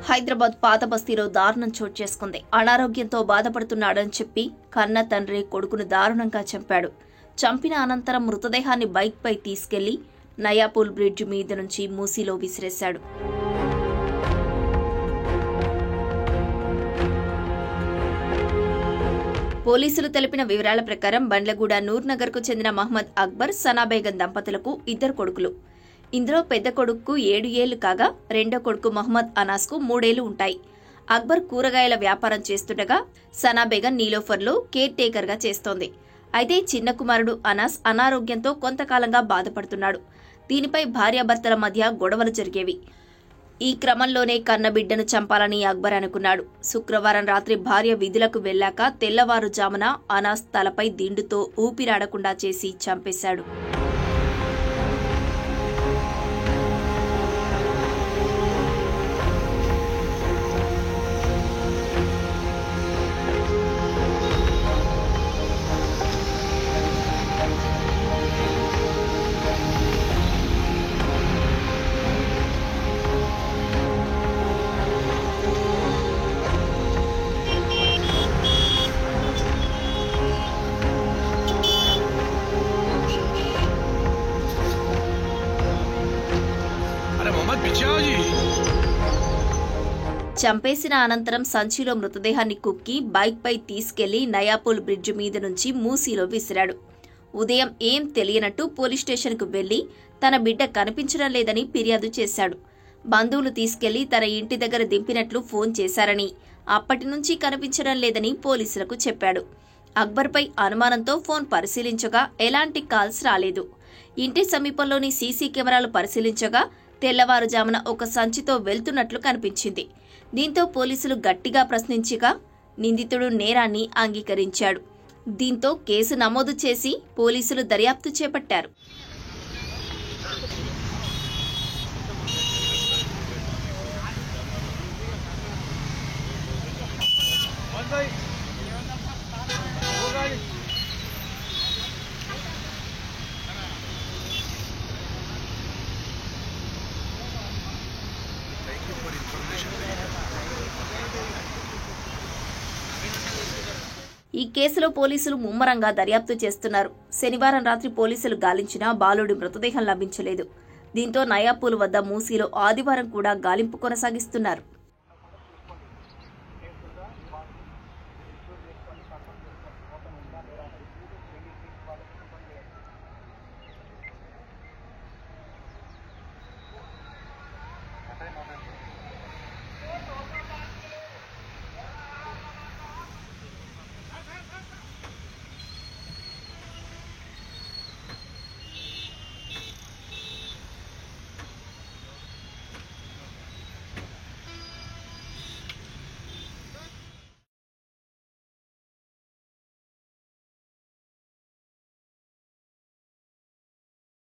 హైదరాబాద్ పాత బస్తీలో దారుణం చోటు చేసుకుంది. అనారోగ్యంతో బాధపడుతున్నాడని చెప్పి కన్న తండ్రి కొడుకును దారుణంగా చంపాడు. చంపిన అనంతరం మృతదేహాన్ని బైక్పై తీసుకెళ్లి నయాపూల్ బ్రిడ్జ్ మీద నుంచి మూసీలో విసిరేశాడు. పోలీసులు తెలిపిన వివరాల ప్రకారం బండ్లగూడ నూర్నగర్కు చెందిన మహమ్మద్ అక్బర్, సనాబేగం దంపతులకు 2 కొడుకులు. ఇందులో పెద్ద కొడుకు 7 ఏళ్లు కాగా రెండో కొడుకు మహమ్మద్ అనాస్కు 3 ఏళ్లు ఉంటాయి. అక్బర్ కూరగాయల వ్యాపారం చేస్తుండగా సనాబేగం నీలోఫర్లో కేర్ టేకర్గా చేస్తోంది. అయితే చిన్న కుమారుడు అనాస్ అనారోగ్యంతో కొంతకాలంగా బాధపడుతున్నాడు. దీనిపై భార్యాభర్తల మధ్య గొడవలు జరిగేవి. ఈ క్రమంలోనే కన్నబిడ్డను చంపాలని అక్బర్ అనుకున్నాడు. శుక్రవారం రాత్రి భార్య విధులకు వెళ్లాక తెల్లవారుజామున అనాస్ తలపై దిండుతో ఊపిరాడకుండా చేసి చంపేశాడు. చంపేసిన అనంతరం సంచిలో మృతదేహాన్ని కుక్కి బైక్పై తీసుకెళ్లి నయాపూల్ బ్రిడ్జ్ మీద నుంచి మూసీలో విసిరాడు. ఉదయం ఏం తెలియనట్టు పోలీస్ స్టేషన్కు వెళ్లి తన బిడ్డ కనిపించడం లేదని ఫిర్యాదు చేశాడు. బంధువులు తీసుకెళ్లి తన ఇంటి దగ్గర దింపినట్లు ఫోన్ చేశారని, అప్పటి నుంచి కనిపించడం లేదని పోలీసులకు చెప్పాడు. అక్బర్పై అనుమానంతో ఫోన్ పరిశీలించగా ఎలాంటి కాల్స్ రాలేదు. ఇంటి సమీపంలోని సీసీ కెమెరాలు పరిశీలించగా తెల్లవారుజామున ఒక సంచితో వెళ్తున్నట్లు కనిపించింది. దీంతో పోలీసులు గట్టిగా ప్రశ్నించగా నిందితుడు నేరాన్ని అంగీకరించాడు. దీంతో కేసు నమోదు చేసి పోలీసులు దర్యాప్తు చేపట్టారు. ఈ కేసులో పోలీసులు ముమ్మరంగా దర్యాప్తు చేస్తున్నారు. శనివారం రాత్రి పోలీసులు గాలించినా బాలుడి మృతదేహం లభించలేదు. దీంతో నయాపూల్ వద్ద మూసీలో ఆదివారం కూడా గాలింపు కొనసాగిస్తున్నారు.